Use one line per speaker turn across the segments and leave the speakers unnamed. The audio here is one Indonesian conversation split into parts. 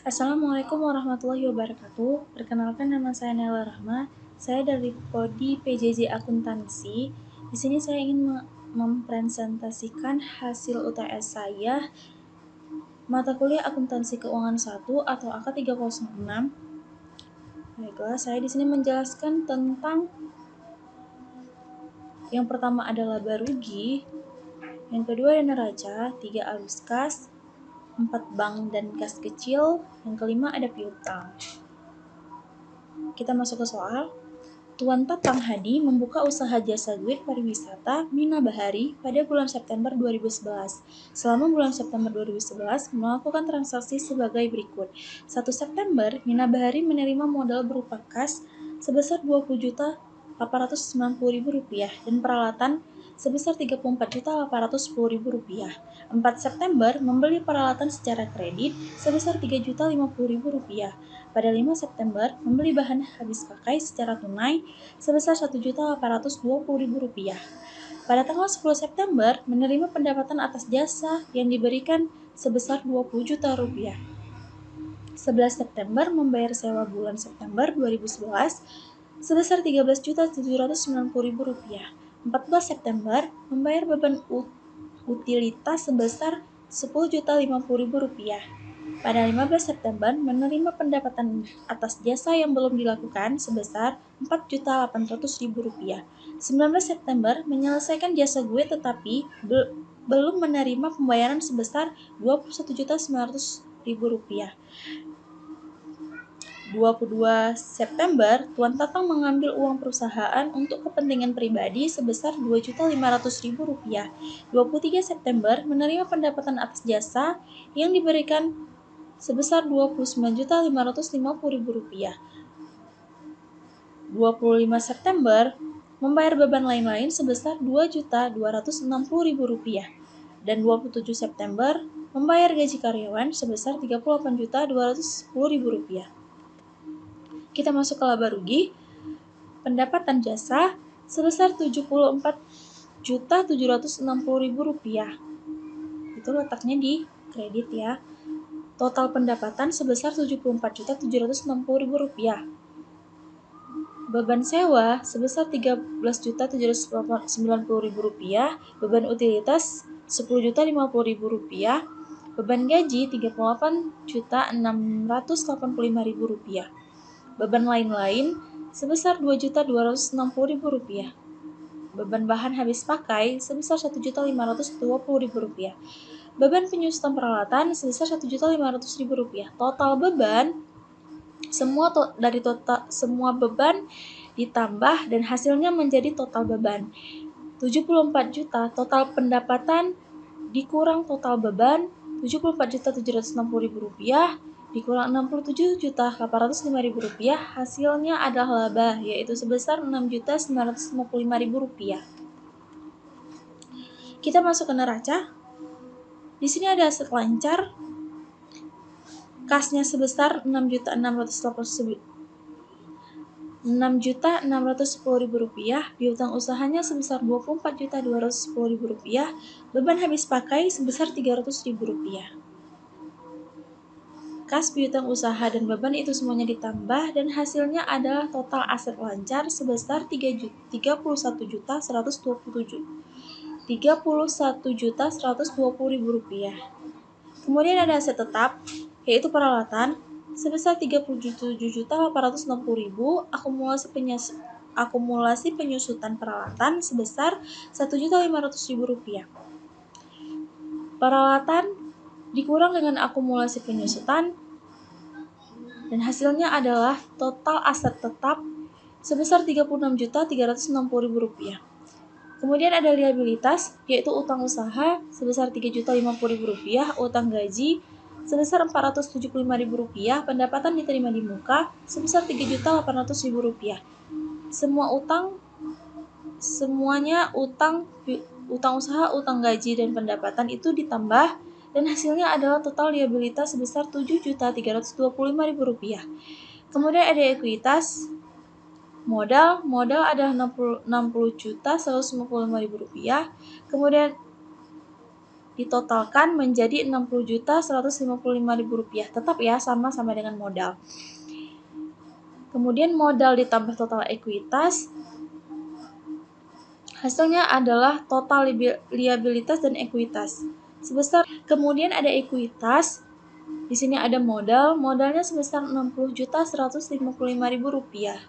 Assalamualaikum warahmatullahi wabarakatuh. Perkenalkan, nama saya Nela Rahma. Saya dari Prodi PJJ Akuntansi. Di sini saya ingin mempresentasikan hasil UTS saya mata kuliah Akuntansi Keuangan 1 atau AK306. Baiklah, saya di sini menjelaskan tentang yang pertama ada laba rugi, yang kedua ada neraca, 3 arus kas, 4 bank dan kas kecil, yang kelima ada piutang. Kita masuk ke soal. Tuan Tatang Hadi membuka usaha jasa duit pariwisata Mina Bahari pada bulan September 2011. Selama bulan September 2011, melakukan transaksi sebagai berikut. 1 September, Mina Bahari menerima modal berupa kas sebesar Rp20.890.000 dan peralatan sebesar Rp34.810.000. 4 September, membeli peralatan secara kredit sebesar Rp3.050.000. Pada 5 September, membeli bahan habis pakai secara tunai sebesar Rp1.820.000. Pada tanggal 10 September, menerima pendapatan atas jasa yang diberikan sebesar Rp20 juta. 11 September, membayar sewa bulan September 2011 sebesar Rp13.790.000. 14 September, membayar beban utilitas sebesar Rp10.050.000. Pada 15 September, menerima pendapatan atas jasa yang belum dilakukan sebesar Rp4.800.000. 19 September, menyelesaikan jasa gue tetapi belum menerima pembayaran sebesar Rp21.900.000. 22 September, Tuan Tatang mengambil uang perusahaan untuk kepentingan pribadi sebesar Rp2.500.000. 23 September, menerima pendapatan atas jasa yang diberikan sebesar Rp29.550.000. 25 September, membayar beban lain-lain sebesar Rp2.260.000. Dan 27 September, membayar gaji karyawan sebesar Rp38.210.000. Kita masuk ke laba rugi. Pendapatan jasa sebesar Rp74.760.000. Itu letaknya di kredit ya. Total pendapatan sebesar Rp74.760.000. Beban sewa sebesar Rp13.790.000. Beban utilitas Rp10.050.000. Beban gaji Rp38.685.000. Beban lain-lain sebesar Rp2.260.000. Beban bahan habis pakai sebesar Rp1.520.000. Beban penyusutan peralatan sebesar Rp1.500.000. Total beban semua beban ditambah dan hasilnya menjadi total beban 74 juta. Total pendapatan dikurang total beban Rp74.760.000 dikurang Rp67.805.000. Hasilnya adalah laba, yaitu sebesar Rp6.955.000. Kita masuk ke neraca. Di sini ada aset lancar, kasnya sebesar Rp6.610.000, piutang usahanya sebesar Rp24.210.000, beban habis pakai sebesar Rp300.000. Kas, piutang usaha, dan beban itu semuanya ditambah dan hasilnya adalah total aset lancar sebesar Rp31.120.000. Kemudian ada aset tetap, yaitu peralatan sebesar Rp37.860.000, akumulasi penyusutan peralatan sebesar Rp1.500.000. Peralatan dikurang dengan akumulasi penyusutan dan hasilnya adalah total aset tetap sebesar Rp36.360.000. Kemudian ada liabilitas, yaitu utang usaha sebesar Rp3.050.000, utang gaji sebesar Rp475.000, pendapatan diterima di muka sebesar Rp3.800.000. Semuanya utang usaha, utang gaji, dan pendapatan itu ditambah dan hasilnya adalah total liabilitas sebesar Rp7.325.000. Kemudian ada ekuitas. Modal adalah Rp60.155.000. Kemudian ditotalkan menjadi Rp60.155.000. Tetap ya, sama-sama dengan modal. Kemudian modal ditambah total ekuitas, hasilnya adalah total liabilitas dan ekuitas. Kemudian ada ekuitas, di sini ada modalnya sebesar Rp60.155.000.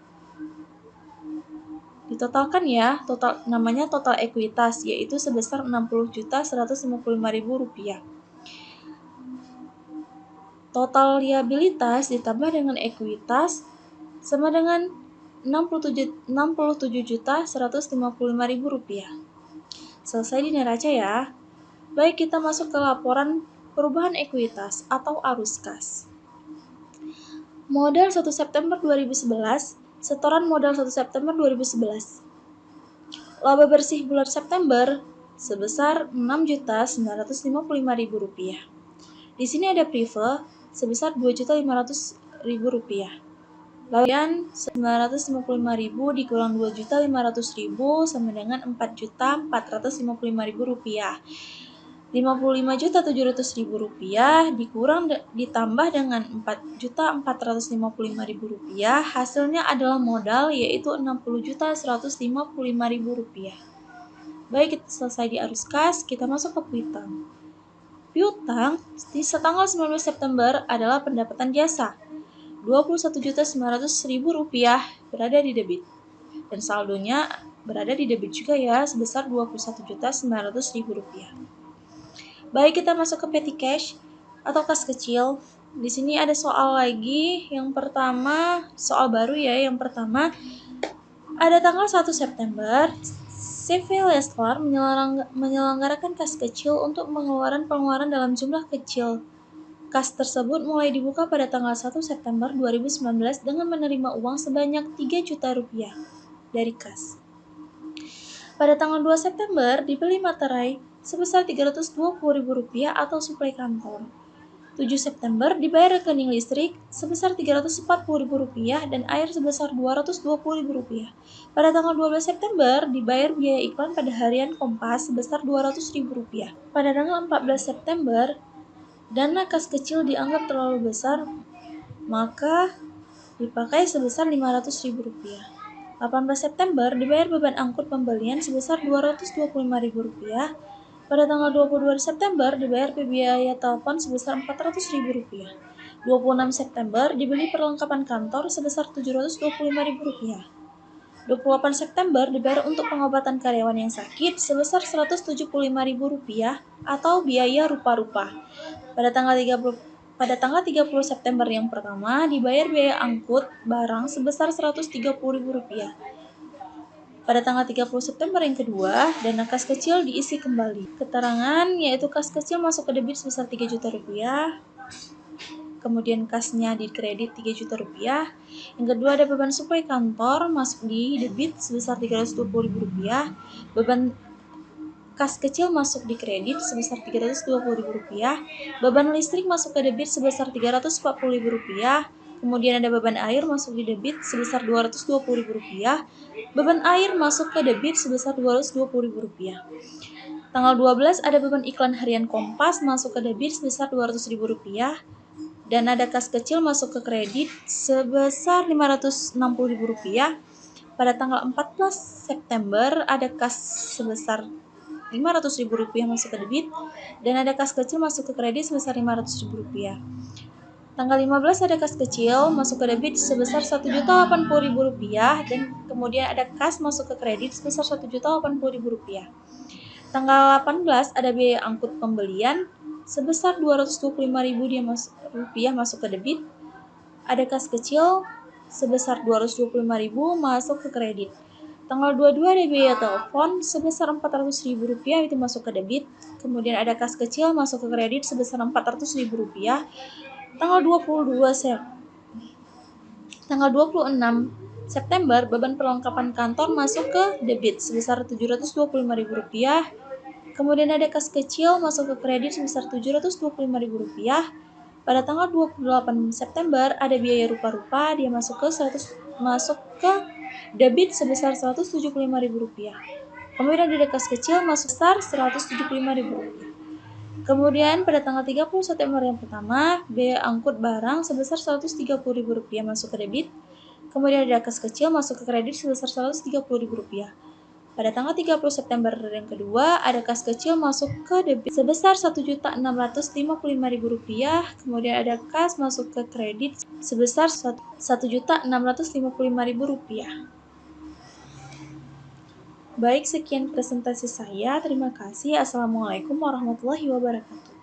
Ditotalkan ya, namanya total ekuitas, yaitu sebesar Rp60.155.000. Total liabilitas ditambah dengan ekuitas sama dengan Rp67.155.000. Selesai di neraca ya. Baik, kita masuk ke laporan perubahan ekuitas atau arus kas. Modal 1 September 2011, setoran modal 1 September 2011. Laba bersih bulan September sebesar Rp6.955.000. Di sini ada prive sebesar Rp2.500.000. Lalu 955.000 dikurang 2.500.000 sama dengan Rp4.455.000. Rp55.700.000 ditambah dengan Rp4.455.000, hasilnya adalah modal, yaitu Rp60.155.000. Baik, kita selesai di arus kas, kita masuk ke piutang. Piutang di tanggal 19 September adalah pendapatan jasa. Rp21.900.000 berada di debit. Dan saldonya berada di debit juga ya, sebesar Rp21.900.000. Baik, kita masuk ke petty cash atau kas kecil. Di sini ada soal lagi. Yang pertama, soal baru ya. Yang pertama, ada tanggal 1 September, CV Leslar menyelenggarakan kas kecil untuk pengeluaran dalam jumlah kecil. Kas tersebut mulai dibuka pada tanggal 1 September 2019 dengan menerima uang sebanyak Rp3 juta dari kas. Pada tanggal 2 September dibeli materai sebesar Rp320.000 atau suplai kantor. 7 September dibayar rekening listrik sebesar Rp340.000 dan air sebesar Rp220.000. Pada tanggal 12 September dibayar biaya iklan pada harian Kompas sebesar Rp200.000. Pada tanggal 14 September dana kas kecil dianggap terlalu besar, maka dipakai sebesar Rp500.000. 18 September dibayar beban angkut pembelian sebesar Rp225.000. Pada tanggal 22 September dibayar biaya telepon sebesar Rp400.000. 26 September dibeli perlengkapan kantor sebesar Rp725.000. 28 September dibayar untuk pengobatan karyawan yang sakit sebesar Rp175.000 atau biaya rupa-rupa. Pada tanggal 30 September yang pertama dibayar biaya angkut barang sebesar Rp130.000. Pada tanggal 30 September yang kedua, dana kas kecil diisi kembali. Keterangan yaitu kas kecil masuk ke debit sebesar Rp3 juta. Kemudian kasnya di kredit Rp3 juta. Yang kedua ada beban suplai kantor masuk di debit sebesar Rp320.000. Beban kas kecil masuk di kredit sebesar Rp320.000. Beban listrik masuk ke debit sebesar Rp340.000. Kemudian ada beban air masuk di debit sebesar Rp220.000. Beban air masuk ke debit sebesar Rp220.000. Tanggal 12 ada beban iklan harian Kompas masuk ke debit sebesar Rp200.000. Dan ada kas kecil masuk ke kredit sebesar Rp560.000. Pada tanggal 14 September ada kas sebesar Rp500.000 masuk ke debit dan ada kas kecil masuk ke kredit sebesar Rp500.000. Tanggal 15 ada kas kecil masuk ke debit sebesar Rp1.080.000 dan kemudian ada kas masuk ke kredit sebesar Rp1.080.000. Tanggal 18 ada biaya angkut pembelian sebesar Rp225.000 masuk ke debit. Ada kas kecil sebesar Rp225.000 masuk ke kredit. Tanggal 22 ada biaya telepon sebesar Rp400.000 itu masuk ke debit. Kemudian ada kas kecil masuk ke kredit sebesar Rp400.000. Tanggal 26 September beban perlengkapan kantor masuk ke debit sebesar Rp725.000. Kemudian ada kas kecil masuk ke kredit sebesar Rp725.000. Pada tanggal 28 September ada biaya rupa-rupa, dia masuk ke debit sebesar Rp175.000. Kemudian ada kas kecil masuk sebesar Rp175.000. Kemudian pada tanggal 30 September yang pertama, biaya angkut barang sebesar Rp130.000 masuk ke debit. Kemudian ada kas kecil masuk ke kredit sebesar Rp130.000. Pada tanggal 30 September yang kedua, ada kas kecil masuk ke debit sebesar Rp1.655.000. Kemudian ada kas masuk ke kredit sebesar Rp1.655.000. Baik, sekian presentasi saya. Terima kasih. Assalamualaikum warahmatullahi wabarakatuh.